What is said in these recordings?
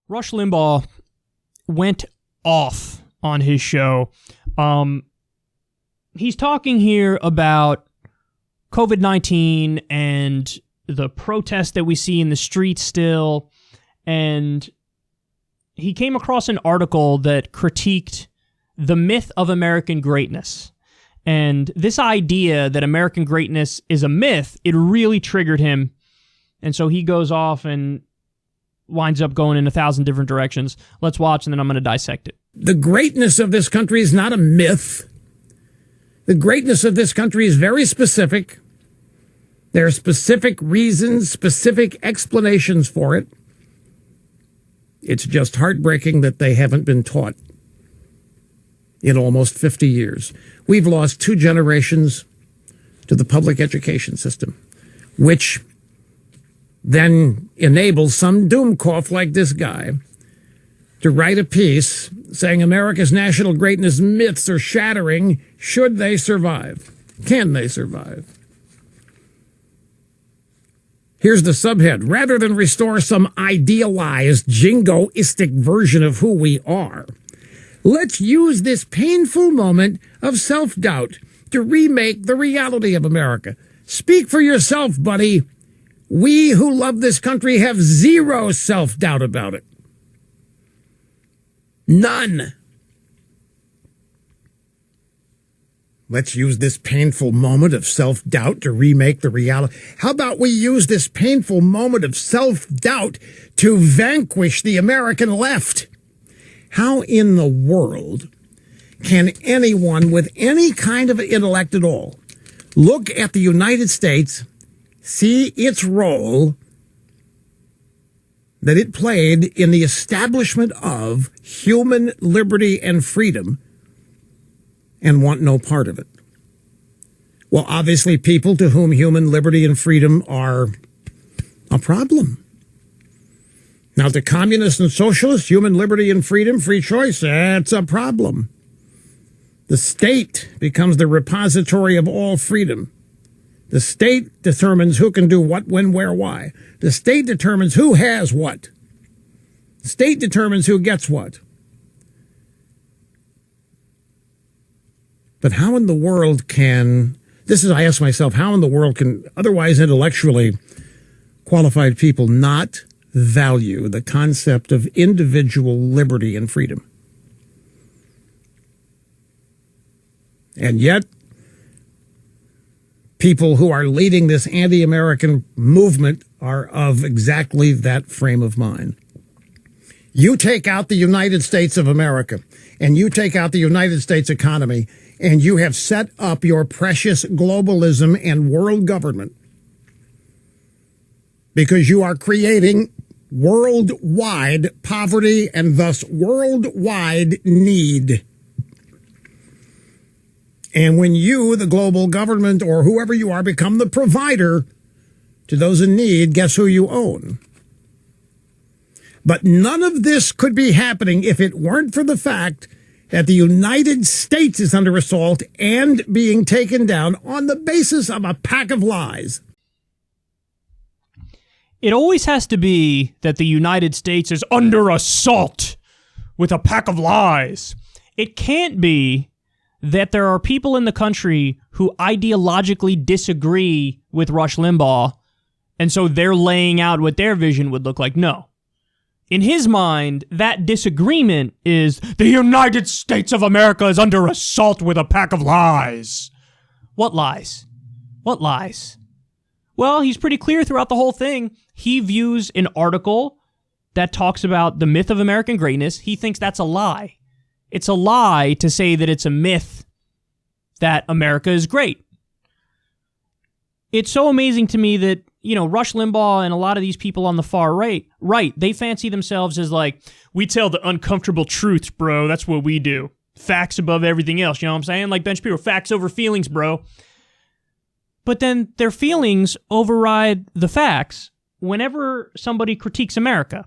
Rush Limbaugh went off on his show. He's talking here about COVID-19 and the protests that we see in the streets still, and he came across an article that critiqued the myth of American greatness. And this idea that American greatness is a myth, it really triggered him. And so he goes off and winds up going in 1,000 different directions. Let's watch, and then I'm going to dissect it. The greatness of this country is not a myth. The greatness of this country is very specific. There are specific reasons, specific explanations for it. It's just heartbreaking that they haven't been taught in almost 50 years. We've lost 2 generations to the public education system, which then enables some doomcough like this guy to write a piece saying America's national greatness myths are shattering. Should they survive? Can they survive? Here's the subhead. Rather than restore some idealized, jingoistic version of who we are, let's use this painful moment of self-doubt to remake the reality of America. Speak for yourself, buddy. We who love this country have zero self-doubt about it. None. Let's use this painful moment of self-doubt to remake the reality. How about we use this painful moment of self-doubt to vanquish the American left? How in the world can anyone with any kind of intellect at all look at the United States, see its role that it played in the establishment of human liberty and freedom, and want no part of it? Well, obviously, people to whom human liberty and freedom are a problem. Now, to communists and socialists, human liberty and freedom, free choice, that's a problem. The state becomes the repository of all freedom. The state determines who can do what, when, where, why. The state determines who has what. The state determines who gets what. But how in the world can, I ask myself, how in the world can otherwise intellectually qualified people not value the concept of individual liberty and freedom? And yet, people who are leading this anti-American movement are of exactly that frame of mind. You take out the United States of America, and you take out the United States economy, and you have set up your precious globalism and world government because you are creating worldwide poverty and thus worldwide need. And when you, the global government, or whoever you are, become the provider to those in need, guess who you own? But none of this could be happening if it weren't for the fact that the United States is under assault and being taken down on the basis of a pack of lies. It always has to be that the United States is under assault with a pack of lies. It can't be that there are people in the country who ideologically disagree with Rush Limbaugh, and so they're laying out what their vision would look like. No. In his mind, that disagreement is the United States of America is under assault with a pack of lies. What lies? What lies? Well, he's pretty clear throughout the whole thing. He views an article that talks about the myth of American greatness. He thinks that's a lie. It's a lie to say that it's a myth that America is great. It's so amazing to me that, you know, Rush Limbaugh and a lot of these people on the far right, they fancy themselves as like, we tell the uncomfortable truths, bro. That's what we do. Facts above everything else. You know what I'm saying? Like Ben Shapiro, facts over feelings, bro. But then their feelings override the facts whenever somebody critiques America.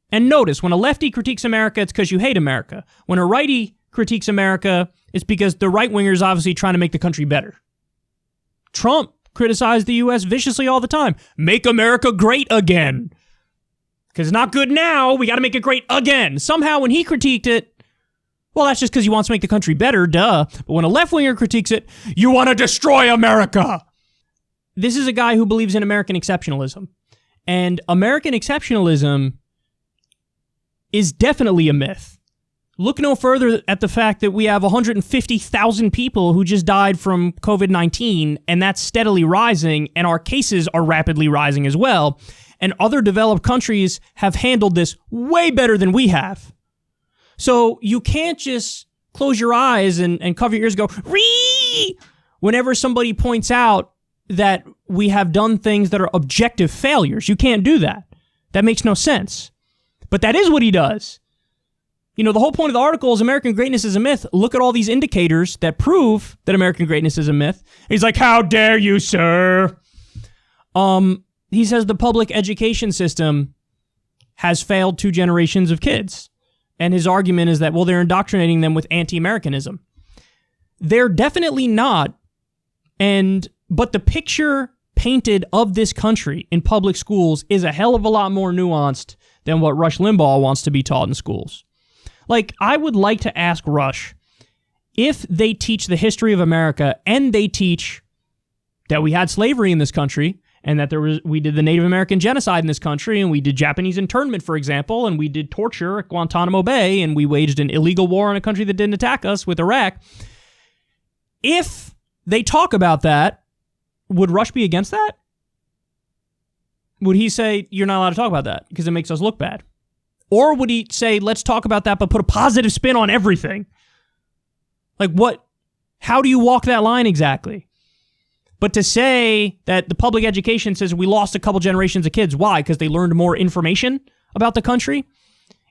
And notice, when a lefty critiques America, it's because you hate America. When a righty critiques America, it's because the right-winger is obviously trying to make the country better. Trump criticized the U.S. viciously all the time. Make America great again. Because it's not good now. We got to make it great again. Somehow when he critiqued it, well, that's just because he wants to make the country better, duh. But when a left-winger critiques it, you want to destroy America. This is a guy who believes in American exceptionalism. And American exceptionalism is definitely a myth. Look no further at the fact that we have 150,000 people who just died from COVID-19, and that's steadily rising, and our cases are rapidly rising as well. And other developed countries have handled this way better than we have. So you can't just close your eyes and cover your ears and go, "Ree!" whenever somebody points out that we have done things that are objective failures. You can't do that. That makes no sense. But that is what he does. You know, the whole point of the article is American greatness is a myth. Look at all these indicators that prove that American greatness is a myth. He's like, how dare you, sir? He says the public education system has failed 2 generations of kids. And his argument is that, well, they're indoctrinating them with anti-Americanism. They're definitely not. But the picture painted of this country in public schools is a hell of a lot more nuanced than what Rush Limbaugh wants to be taught in schools. Like, I would like to ask Rush if they teach the history of America and they teach that we had slavery in this country and that we did the Native American genocide in this country, and we did Japanese internment, for example, and we did torture at Guantanamo Bay, and we waged an illegal war on a country that didn't attack us with Iraq. If they talk about that, would Rush be against that? Would he say, you're not allowed to talk about that because it makes us look bad? Or would he say, let's talk about that, but put a positive spin on everything? Like what? How do you walk that line exactly? But to say that the public education says we lost a couple generations of kids, why? Because they learned more information about the country?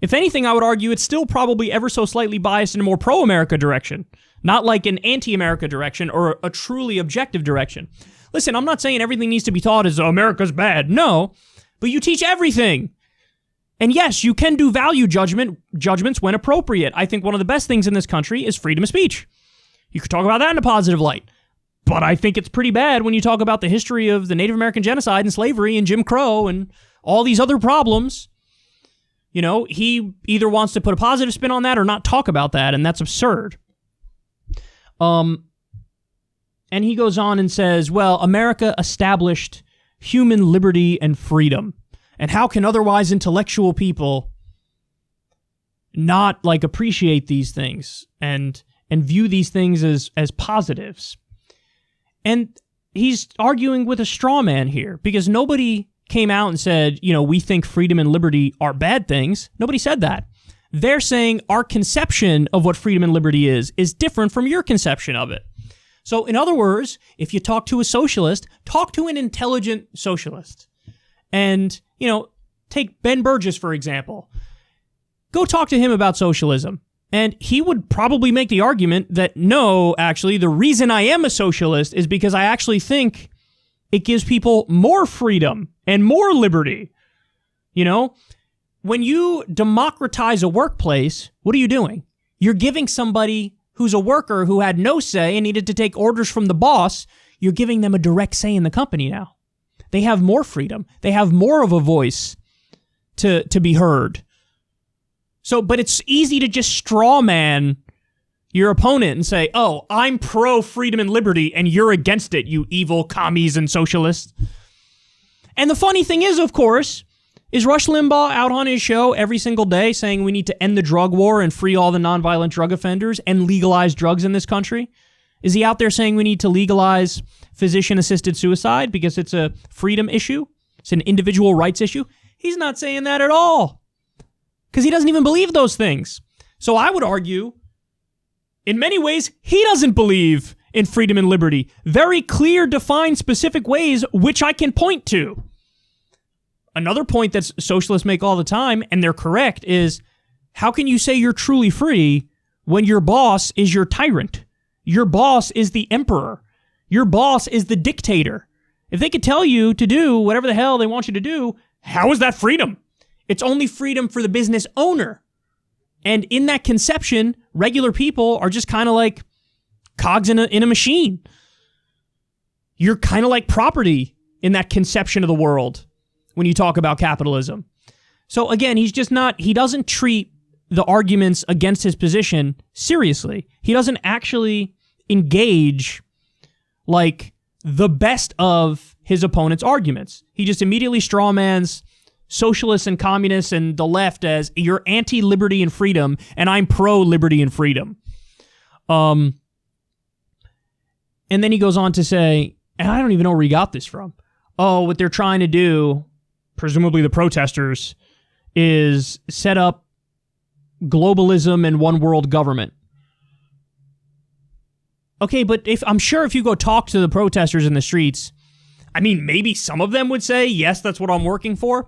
If anything, I would argue it's still probably ever so slightly biased in a more pro-America direction, not like an anti-America direction or a truly objective direction. Listen, I'm not saying everything needs to be taught as America's bad. No, but you teach everything. And yes, you can do value judgments when appropriate. I think one of the best things in this country is freedom of speech. You could talk about that in a positive light. But I think it's pretty bad when you talk about the history of the Native American genocide and slavery and Jim Crow and all these other problems. You know, he either wants to put a positive spin on that or not talk about that, and that's absurd. And he goes on and says, well, America established human liberty and freedom. And how can otherwise intellectual people not appreciate these things and view these things as positives? And he's arguing with a straw man here because nobody came out and said, we think freedom and liberty are bad things. Nobody said that. They're saying our conception of what freedom and liberty is different from your conception of it. So in other words, if you talk to a socialist, talk to an intelligent socialist. And, take Ben Burgess, for example. Go talk to him about socialism. And he would probably make the argument that, no, actually, the reason I am a socialist is because I actually think it gives people more freedom and more liberty. When you democratize a workplace, what are you doing? You're giving somebody who's a worker who had no say and needed to take orders from the boss, you're giving them a direct say in the company now. They have more freedom. They have more of a voice to be heard. So, but it's easy to just straw man your opponent and say, oh, I'm pro freedom and liberty and you're against it, you evil commies and socialists. And the funny thing is, of course, is Rush Limbaugh out on his show every single day saying we need to end the drug war and free all the nonviolent drug offenders and legalize drugs in this country? Is he out there saying we need to legalize physician-assisted suicide because it's a freedom issue? It's an individual rights issue? He's not saying that at all because he doesn't even believe those things. So I would argue, in many ways, he doesn't believe in freedom and liberty. Very clear, defined, specific ways which I can point to. Another point that socialists make all the time, and they're correct, is how can you say you're truly free when your boss is your tyrant? Your boss is the emperor. Your boss is the dictator. If they could tell you to do whatever the hell they want you to do, how is that freedom? It's only freedom for the business owner. And in that conception, regular people are just kind of like cogs in a machine. You're kind of like property in that conception of the world when you talk about capitalism. So again, he doesn't treat the arguments against his position seriously. He doesn't actually engage like the best of his opponent's arguments. He just immediately strawmans socialists and communists and the left as you're anti-liberty and freedom, and I'm pro-liberty and freedom. And then he goes on to say, and I don't even know where he got this from. Oh, what they're trying to do, presumably the protesters, is set up globalism and one world government. Okay, but I'm sure if you go talk to the protesters in the streets, I mean, maybe some of them would say, yes, that's what I'm working for.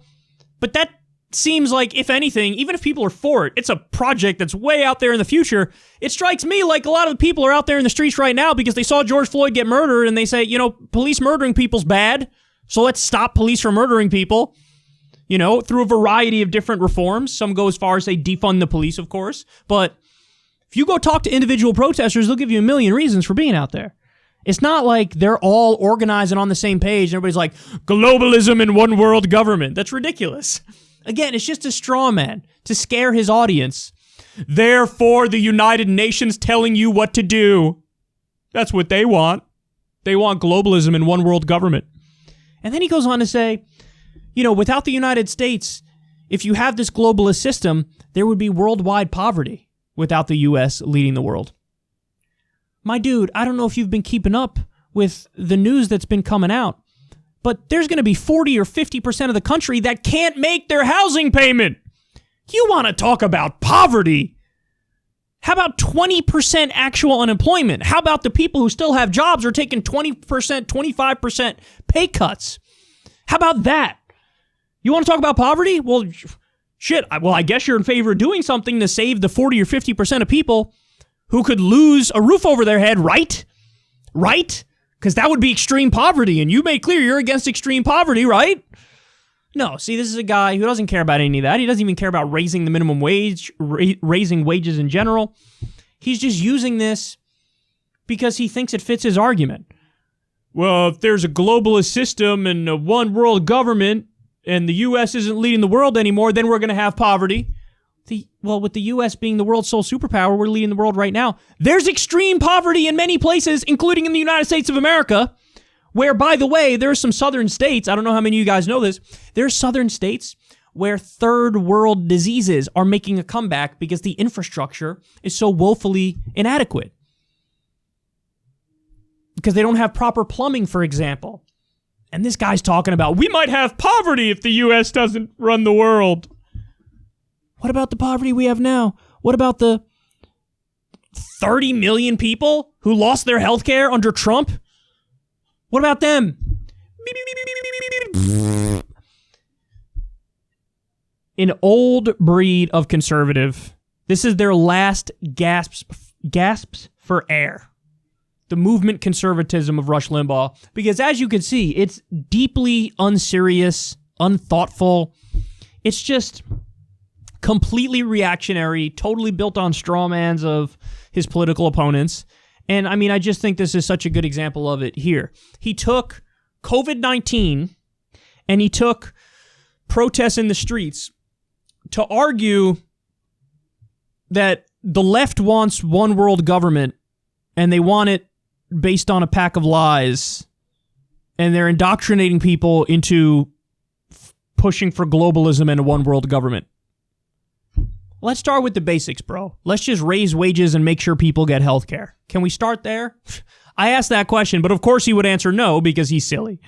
But that seems like, if anything, even if people are for it, it's a project that's way out there in the future. It strikes me like a lot of the people are out there in the streets right now because they saw George Floyd get murdered and they say, police murdering people's bad, so let's stop police from murdering people. Through a variety of different reforms. Some go as far as say defund the police, of course. But if you go talk to individual protesters, they'll give you a million reasons for being out there. It's not like they're all organized and on the same page. And everybody's like, globalism and one world government. That's ridiculous. Again, it's just a straw man to scare his audience. Therefore, the United Nations telling you what to do. That's what they want. They want globalism and one world government. And then he goes on to say, without the United States, if you have this globalist system, there would be worldwide poverty without the U.S. leading the world. My dude, I don't know if you've been keeping up with the news that's been coming out, but there's going to be 40 or 50% of the country that can't make their housing payment. You want to talk about poverty? How about 20% actual unemployment? How about the people who still have jobs are taking 20%, 25% pay cuts? How about that? You want to talk about poverty? Well, shit. Well, I guess you're in favor of doing something to save the 40 or 50% of people who could lose a roof over their head, right? Right? Because that would be extreme poverty, and you made clear you're against extreme poverty, right? No, see, this is a guy who doesn't care about any of that. He doesn't even care about raising the minimum wage, raising wages in general. He's just using this because he thinks it fits his argument. Well, if there's a globalist system and a one world government, and the U.S. isn't leading the world anymore, then we're going to have poverty. With the U.S. being the world's sole superpower, we're leading the world right now. There's extreme poverty in many places, including in the United States of America, where, by the way, there are some southern states, I don't know how many of you guys know this, there are southern states where third world diseases are making a comeback because the infrastructure is so woefully inadequate. Because they don't have proper plumbing, for example. And this guy's talking about, we might have poverty if the U.S. doesn't run the world. What about the poverty we have now? What about the 30 million people who lost their health care under Trump? What about them? An old breed of conservative. This is their last gasps for air. The movement conservatism of Rush Limbaugh. Because as you can see, it's deeply unserious, unthoughtful. It's just completely reactionary, totally built on strawmans of his political opponents. And I mean, I just think this is such a good example of it here. He took COVID-19 and he took protests in the streets to argue that the left wants one world government and they want it based on a pack of lies, and they're indoctrinating people into pushing for globalism and a one world government. Let's start with the basics, bro. Let's just raise wages and make sure people get health care. Can we start there? I asked that question, but of course he would answer no because he's silly.